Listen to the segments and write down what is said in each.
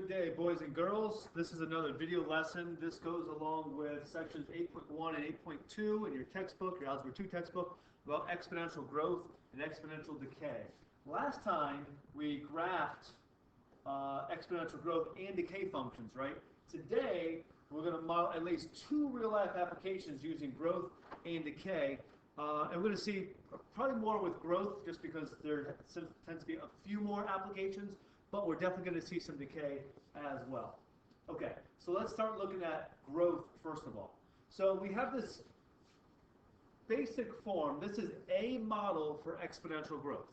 day, boys and girls. This is another video lesson. This goes along with sections 8.1 and 8.2 in your textbook, your Algebra 2 textbook, about exponential growth and exponential decay. Last time we graphed exponential growth and decay functions, right? Today we're going to model at least two real-life applications using growth and decay. And we're going to see probably more with growth just because there tends to be a few more applications, but we're definitely going to see some decay as well. Okay, so let's start looking at growth first of all. So we have this basic form. This is a model for exponential growth.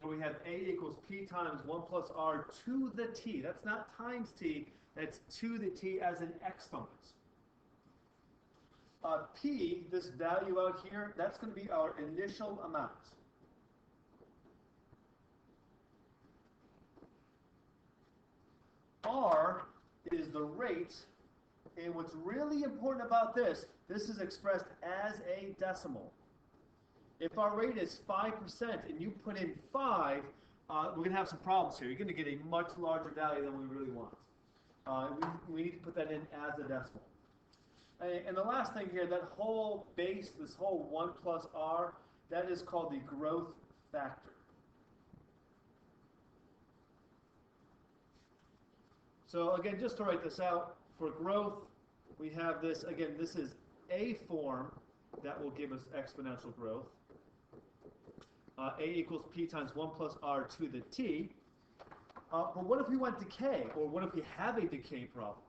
And we have a equals p times 1 plus r to the t. That's not times t, that's to the t as an exponent. P, this value out here, that's going to be our initial amount. R is the rate, and what's really important about this is expressed as a decimal. If our rate is 5% and you put in 5, we're going to have some problems here. You're going to get a much larger value than we really want. We need to put that in as a decimal. And the last thing here, that whole base, this whole 1 plus r, that is called the growth factor. So again, just to write this out, for growth, we have this, again, this is a form that will give us exponential growth. A equals p times 1 plus r to the t. But what if we want decay, or what if we have a decay problem?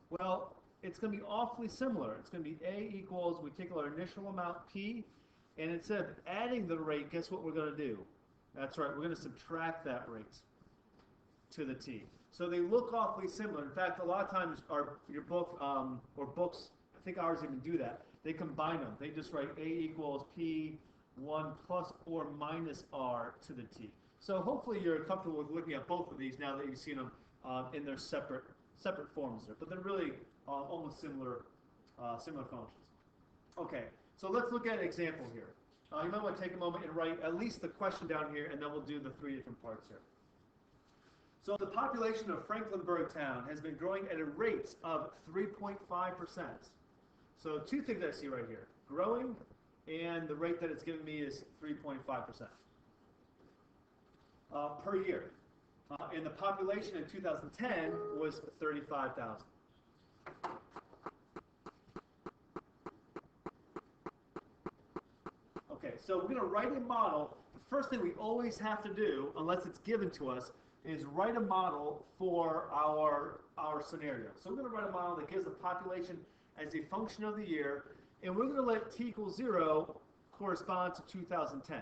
Well, it's going to be awfully similar. It's going to be a equals, we take our initial amount, p, and instead of adding the rate, guess what we're going to do? That's right, we're going to subtract that rate to the t. So they look awfully similar. In fact, a lot of times your book, or books, I think ours even do that, they combine them. They just write a equals p 1 plus or minus r to the t. So hopefully you're comfortable with looking at both of these now that you've seen them in their separate forms there. But they're really almost similar functions. Okay, so let's look at an example here. You might want to take a moment and write at least the question down here, and then we'll do the three different parts here. So the population of Franklinburg town has been growing at a rate of 3.5%. So two things I see right here, growing, and the rate that it's giving me is 3.5% per year. And the population in 2010 was 35,000. Okay, so we're going to write a model. The first thing we always have to do, unless it's given to us, is write a model for our scenario. So we're going to write a model that gives the population as a function of the year, and we're going to let t equals 0 correspond to 2010.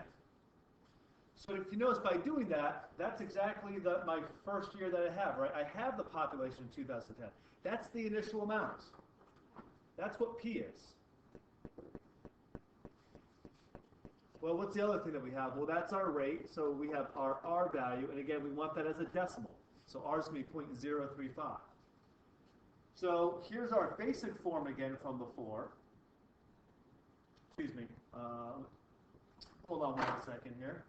So if you notice, by doing that, that's exactly my first year that I have, right? I have the population in 2010. That's the initial amount. That's what P is. Well, what's the other thing that we have? Well, that's our rate. So we have our R value, and again, we want that as a decimal. So R is going to be 0.035. So here's our basic form again from before. Excuse me. Hold on 1 second here.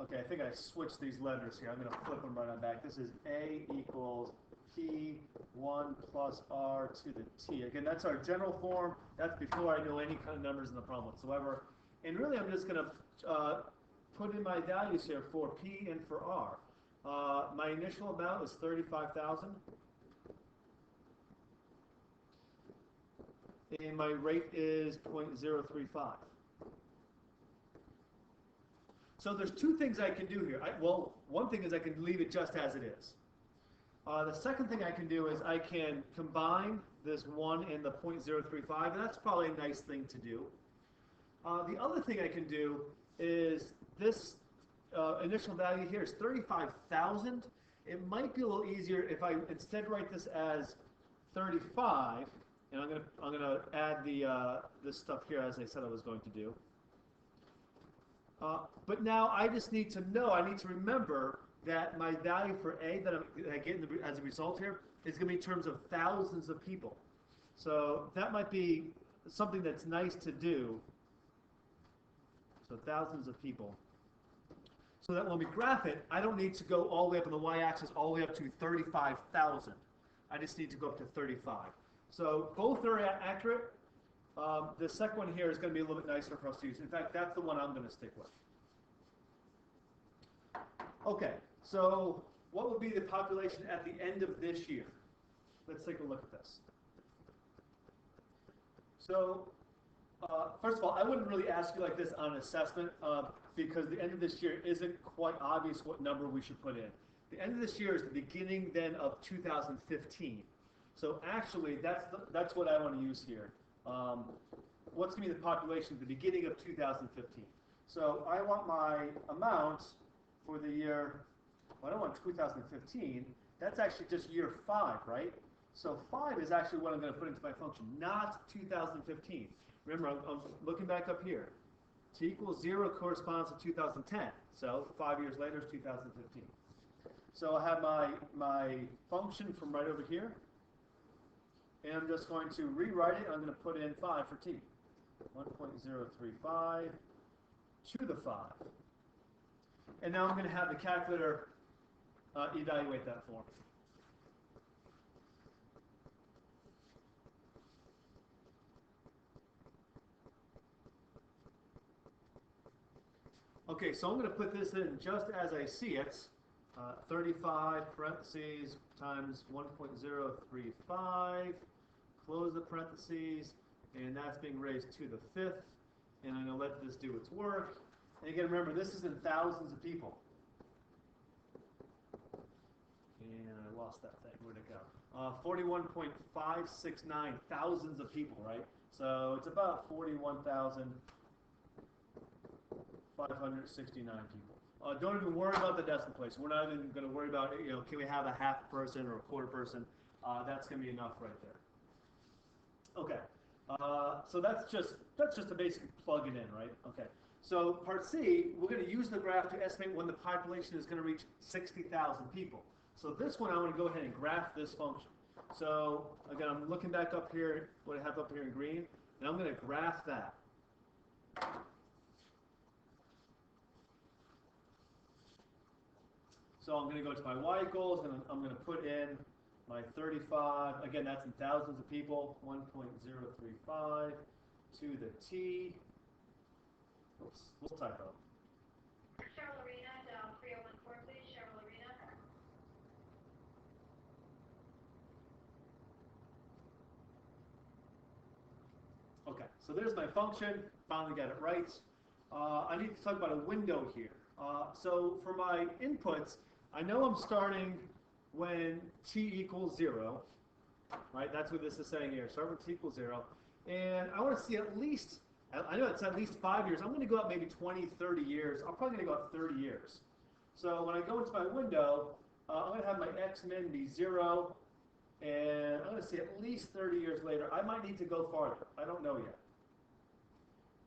Okay, I think I switched these letters here. I'm going to flip them right on back. This is A equals P 1 plus R to the T. Again, that's our general form. That's before I know any kind of numbers in the problem whatsoever. And really, I'm just going to put in my values here for P and for R. My initial amount is 35,000. And my rate is 0.035. So there's two things I can do here. Well, one thing is I can leave it just as it is. The second thing I can do is I can combine this 1 and the 0.035, and that's probably a nice thing to do. The other thing I can do is this initial value here is 35,000. It might be a little easier if I instead write this as 35, and I'm gonna add this stuff here as I said I was going to do. But now I just need to know, I need to remember that my value for A that I get as a result here is going to be in terms of thousands of people. So that might be something that's nice to do. So thousands of people. so that when we graph it, I don't need to go all the way up on the y-axis all the way up to 35,000. I just need to go up to 35. So both are accurate. The second one here is going to be a little bit nicer for us to use. In fact, that's the one I'm going to stick with. Okay, so what would be the population at the end of this year? Let's take a look at this. So, first of all, I wouldn't really ask you like this on assessment because the end of this year isn't quite obvious what number we should put in. The end of this year is the beginning then of 2015. So actually, that's what I want to use here. What's going to be the population at the beginning of 2015? So I want my amount for the year, well, I don't want 2015. That's actually just year 5, right? So 5 is actually what I'm going to put into my function, not 2015. Remember, I'm looking back up here. T equals 0 corresponds to 2010. So 5 years later is 2015. So I have my function from right over here. And I'm just going to rewrite it. I'm going to put in 5 for t. 1.035 to the 5. And now I'm going to have the calculator evaluate that for me. Okay, so I'm going to put this in just as I see it. 35 parentheses times 1.035. Close the parentheses, and that's being raised to the 5th. And I'm going to let this do its work. And again, remember, this is in thousands of people. And I lost that thing. Where'd it go? 41.569 thousands of people, right? So it's about 41,569 people. Don't even worry about the decimal place. We're not even going to worry about, can we have a half person or a quarter person? That's going to be enough right there. Okay. So that's just a basic plug it in, right? Okay. So part C, we're going to use the graph to estimate when the population is going to reach 60,000 people. So this one, I want to go ahead and graph this function. So again, I'm looking back up here, what I have up here in green, and I'm going to graph that. So I'm going to go to my y goals, and I'm going to put in my 35. Again, that's in thousands of people. 1.035 to the t. Oops, little typo. Cheryl Arena, 3014, please. Cheryl Arena. Okay, so there's my function. Finally got it right. I need to talk about a window here. So for my inputs, I know I'm starting when t equals 0, right? That's what this is saying here. Start when t equals 0. And I want to see at least, I know it's at least 5 years. I'm going to go up maybe 20, 30 years. I'm probably going to go up 30 years. So when I go into my window, I'm going to have my x min be 0. And I'm going to see at least 30 years later. I might need to go farther. I don't know yet.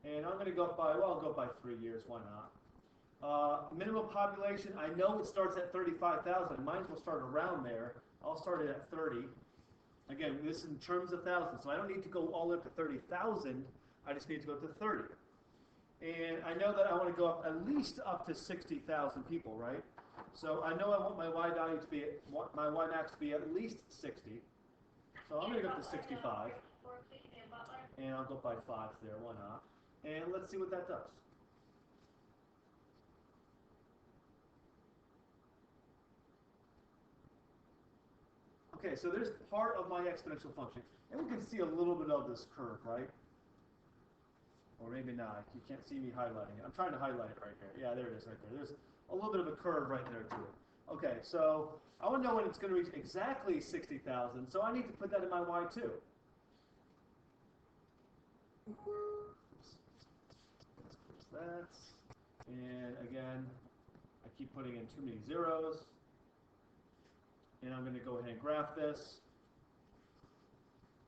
And I'm going to go up by, well, I'll go by 3 years. Why not? Minimum population, I know it starts at 35,000. Mine will start around there. I'll start it at 30. Again, this is in terms of thousands. So I don't need to go all the way up to 30,000. I just need to go up to 30. And I know that I want to go up at least up to 60,000 people, right? So I know I want my y value to be, my y max to be at least 60. So I'm going to go up to 65. And I'll go by 5 there, why not? And let's see what that does. Okay, so there's part of my exponential function. And we can see a little bit of this curve, right? Or maybe not. You can't see me highlighting it. I'm trying to highlight it right here. Yeah, there it is right there. There's a little bit of a curve right there too. Okay, so I want to know when it's going to reach exactly 60,000. So I need to put that in my y too. That. And again, I keep putting in too many zeros. And I'm going to go ahead and graph this.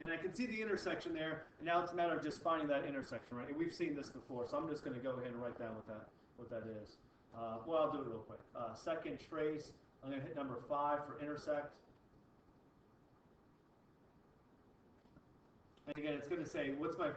And I can see the intersection there. And now it's a matter of just finding that intersection, right? And we've seen this before, so I'm just going to go ahead and write down what that is. Well, I'll do it real quick. Second trace, I'm going to hit number 5 for intersect. And again, it's going to say, what's my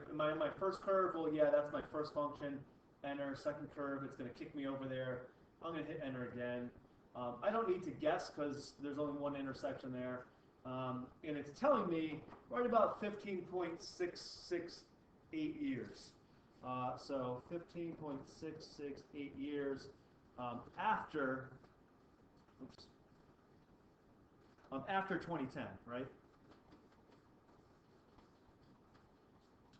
first curve? Well, yeah, that's my first function. Enter. Second curve, it's going to kick me over there. I'm going to hit enter again. I don't need to guess because there's only one intersection there. And it's telling me right about 15.668 years. So 15.668 years after, oops, after 2010, right?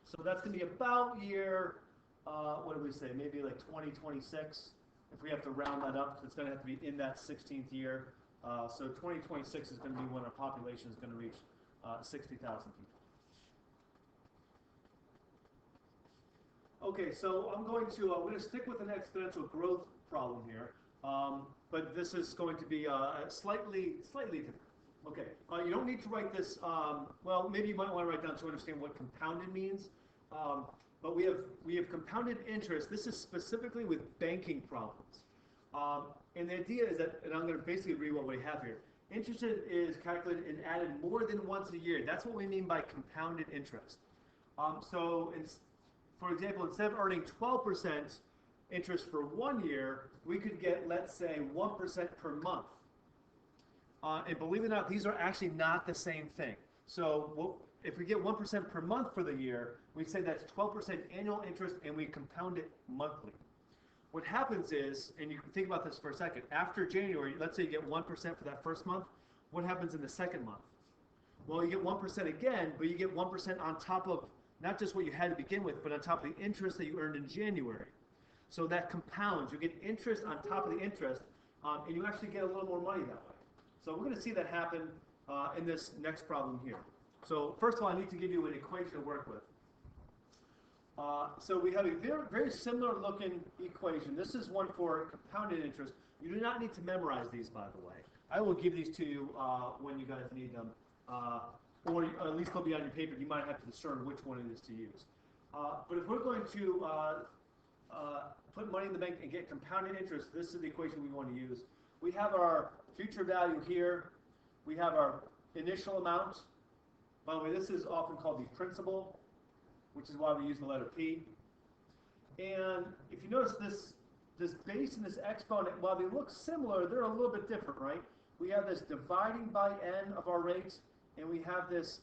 So that's going to be about year, what do we say, maybe like 2026. If we have to round that up, it's going to have to be in that 16th year. So 2026 is going to be when our population is going to reach 60,000 people. Okay, so I'm going to stick with an exponential growth problem here, but this is going to be slightly different. Okay, you don't need to write this. Well, maybe you might want to write down to understand what compounded means. But we have compounded interest. This is specifically with banking problems. And the idea is that, and I'm going to basically read what we have here. Interest is calculated and added more than once a year. That's what we mean by compounded interest. For example, instead of earning 12% interest for 1 year, we could get, let's say, 1% per month. And believe it or not, these are actually not the same thing. So if we get 1% per month for the year, we say that's 12% annual interest, and we compound it monthly. What happens is, and you can think about this for a second, after January, let's say you get 1% for that first month, what happens in the second month? Well, you get 1% again, but you get 1% on top of not just what you had to begin with, but on top of the interest that you earned in January. So that compounds. You get interest on top of the interest, and you actually get a little more money that way. So we're going to see that happen in this next problem here. So first of all, I need to give you an equation to work with. So we have a very similar looking equation. This is one for compounded interest. You do not need to memorize these, by the way. I will give these to you when you guys need them. Or at least they'll be on your paper. You might have to discern which one it is to use. But if we're going to put money in the bank and get compounded interest, this is the equation we want to use. We have our future value here. We have our initial amount. By the way, this is often called the principal, which is why we use the letter P. And if you notice this base and this exponent, while they look similar, they're a little bit different, right? We have this dividing by n of our rate, and we have this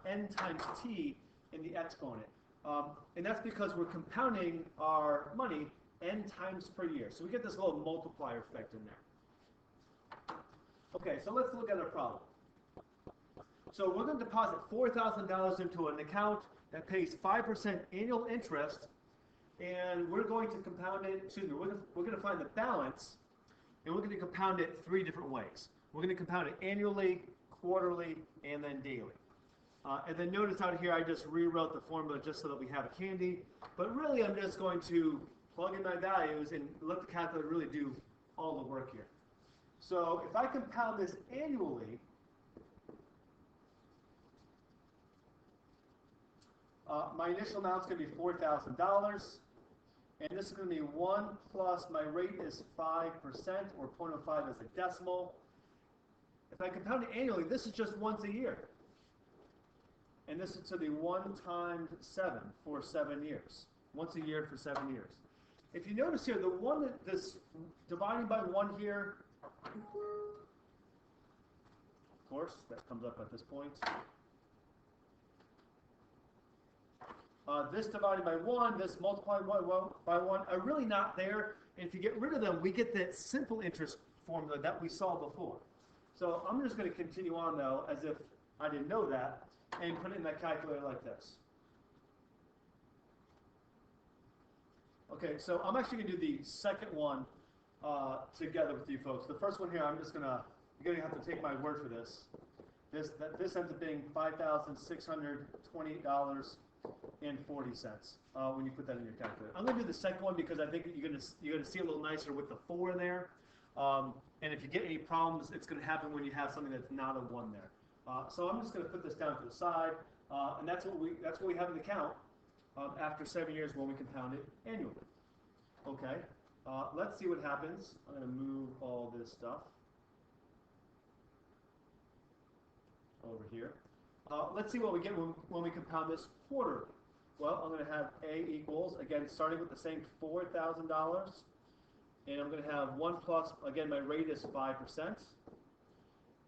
n times t in the exponent. And that's because we're compounding our money n times per year. So we get this little multiplier effect in there. Okay, so let's look at our problem. So we're going to deposit $4,000 into an account that pays 5% annual interest, and we're going to compound it, we're going to find the balance, and we're going to compound it 3 different ways. We're going to compound it annually, quarterly, and then daily. And then notice out here I just rewrote the formula just so that we have it handy, but really I'm just going to plug in my values and let the calculator really do all the work here. So if I compound this annually, my initial amount is going to be $4,000, and this is going to be 1 plus my rate is 5%, or 0.05 as a decimal. If I compound it annually, this is just once a year. And this is to be 1 times 7 for 7 years. Once a year for 7 years. If you notice here, the one this dividing by 1 here, of course, that comes up at this point. This divided by 1, this multiplied by 1 are really not there. And if you get rid of them, we get that simple interest formula that we saw before. So I'm just going to continue on, though, as if I didn't know that, and put it in that calculator like this. Okay, so I'm actually going to do the second one together with you folks. The first one here, I'm just going to, you're going to have to take my word for this. This ends up being $5,628.40 when you put that in your calculator. I'm going to do the second one because I think you're going to see a little nicer with the 4 in there. And if you get any problems, it's going to happen when you have something that's not a 1 there. So I'm just going to put this down to the side, and that's what we have in the account after 7 years when we compound it annually. Okay, let's see what happens. I'm going to move all this stuff over here. Let's see what we get when we compound this quarterly. Well, I'm going to have A equals, again, starting with the same $4,000, And I'm going to have 1 plus, again, my rate is 5%. And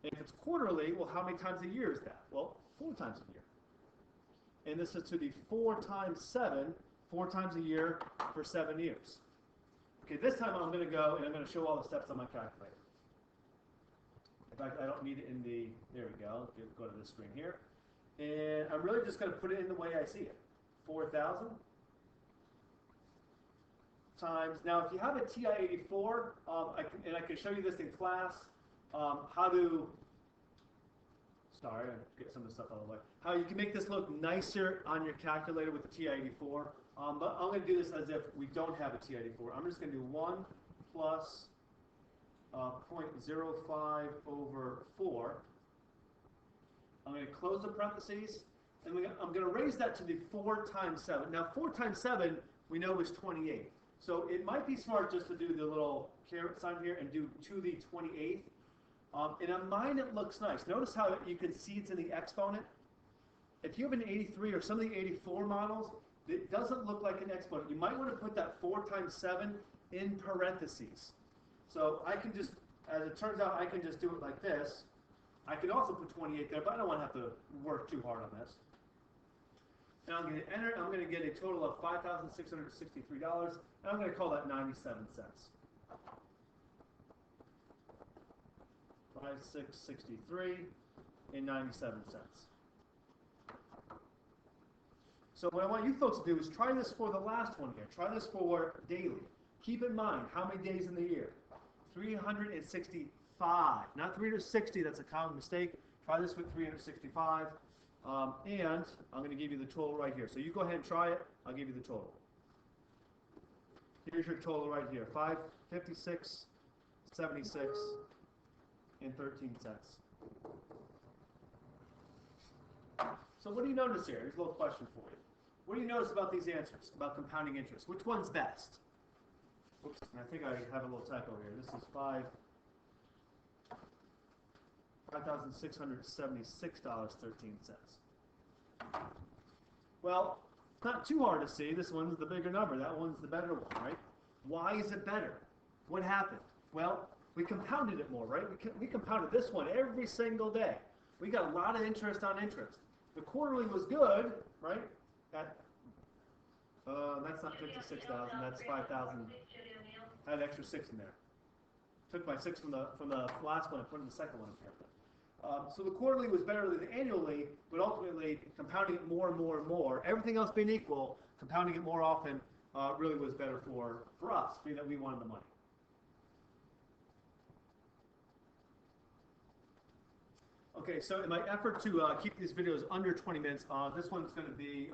if it's quarterly, well, how many times a year is that? Well, 4 times a year. And this is to the 4 times 7, 4 times a year for 7 years. Okay, this time I'm going to go and I'm going to show all the steps on my calculator. In fact, I don't need it in the, there we go, go to this screen here. And I'm really just going to put it in the way I see it. 4,000 times, now if you have a TI-84, I can show you this in class, how to, sorry, I'll get some of the stuff out of the way, how you can make this look nicer on your calculator with the TI-84, but I'm going to do this as if we don't have a TI-84. I'm just going to do 1 plus 0.05 over 4. I'm going to close the parentheses, and I'm going to raise that to the 4 times 7. Now, 4 times 7, we know is 28. So it might be smart just to do the little caret sign here and do to the 28th. And on mine, it looks nice. Notice how you can see it's in the exponent. If you have an 83 or some of the 84 models, it doesn't look like an exponent. You might want to put that 4 times 7 in parentheses. So I can just, as it turns out, I can just do it like this. I can also put 28 there, but I don't want to have to work too hard on this. And I'm going to enter, I'm going to get a total of $5,663, and I'm going to call that 97 cents. 5,663 and 97 cents. So what I want you folks to do is try this for the last one here. Try this for daily. Keep in mind how many days in the year. 365, not 360. That's a common mistake. Try this with 365. And I'm going to give you the total right here. So you go ahead and try it. I'll give you the total. Here's your total right here. 556, 76, and 13 cents. So what do you notice here? Here's a little question for you. What do you notice about these answers, about compounding interest? Which one's best? Oops, and I think I have a little typo here. This is $5,676.13. Well, it's not too hard to see. This one's the bigger number. That one's the better one, right? Why is it better? What happened? Well, we compounded it more, right? We compounded this one every single day. We got a lot of interest on interest. The quarterly was good, right? That's not 56,000. That's 5,000. I had an extra 6 in there. Took my 6 from the last one and put in the second one here. So the quarterly was better than the annually, but ultimately compounding it more and more and more, everything else being equal, compounding it more often really was better for us, being that we wanted the money. Okay, so in my effort to keep these videos under 20 minutes, this one's going to be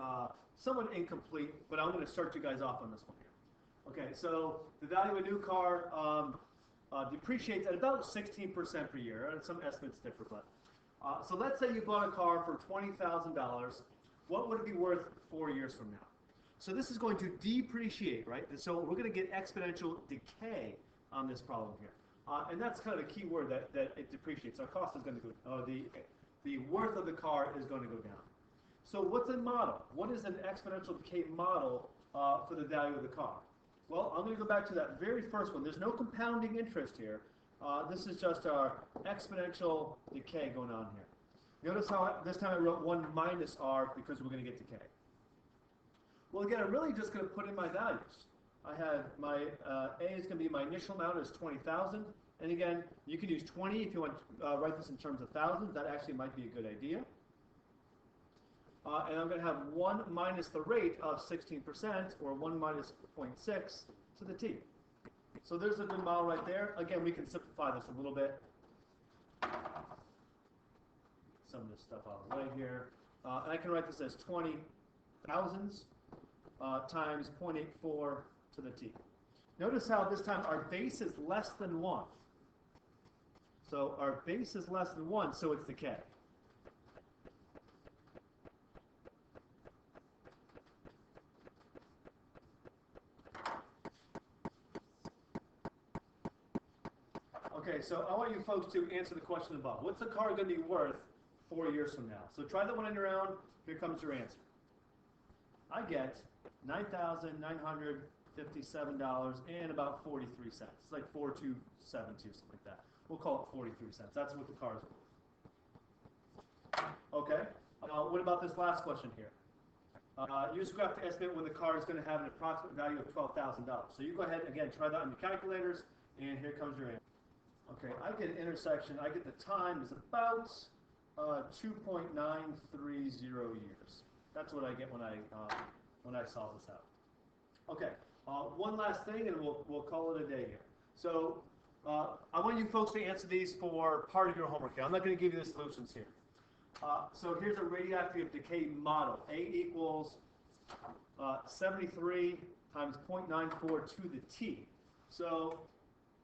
somewhat incomplete, but I'm going to start you guys off on this one here. Okay, so the value of a new car depreciates at about 16% per year, and some estimates differ, but so let's say you bought a car for $20,000. What would it be worth 4 years from now? So this is going to depreciate, right? And so we're going to get exponential decay on this problem here. And that's kind of a key word that it depreciates. Our cost is going to go, the worth of the car is going to go down. So what's a model? What is an exponential decay model for the value of the car? Well, I'm going to go back to that very first one. There's no compounding interest here. This is just our exponential decay going on here. Notice how this time I wrote 1 minus r because we're going to get decay. Well, again, I'm really just going to put in my values. I had my A is going to be my initial amount is 20,000. And again, you can use 20 if you want to write this in terms of thousands. That actually might be a good idea. And I'm going to have 1 minus the rate of 16%, or 1 minus 0.6 to the t. So there's a good model right there. Again, we can simplify this a little bit. Some of this stuff out of the way here. And I can write this as 20 thousands times 0.84 to the t. Notice how this time our base is less than 1. So our base is less than 1, so it's decay. Okay, so I want you folks to answer the question above. What's the car going to be worth 4 years from now? So try that one in your own. Here comes your answer. I get $9,900 $57 and about 43 cents. It's like 4272, something like that. We'll call it 43 cents. That's what the car is worth. Okay. What about this last question here? You just have to estimate when the car is going to have an approximate value of $12,000. So you go ahead, again, try that on your calculators, and here comes your answer. Okay, I get an intersection. I get the time is about 2.930 years. That's what I get when I solve this out. Okay, one last thing, and we'll call it a day here. So I want you folks to answer these for part of your homework here. I'm not going to give you the solutions here. So here's a radioactive decay model. A equals 73 times 0.94 to the T. So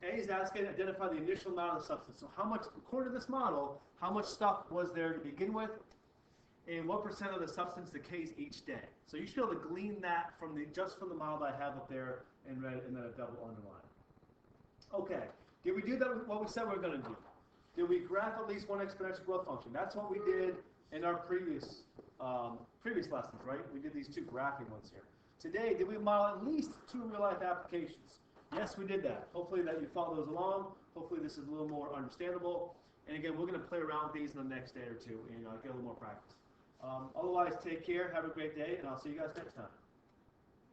A is asking to identify the initial amount of the substance. So how much, according to this model, how much stuff was there to begin with, and what percent of the substance decays each day? So you should be able to glean that from just from the model that I have up there in red and then a double underline. Okay, did we do that? What we said we were going to do? Did we graph at least one exponential growth function? That's what we did in our previous lessons, right? We did these two graphing ones here. Today, did we model at least 2 real-life applications? Yes, we did that. Hopefully that you followed those along. Hopefully this is a little more understandable. And again, we're going to play around with these in the next day or two and get a little more practice. Otherwise, take care, have a great day, and I'll see you guys next time.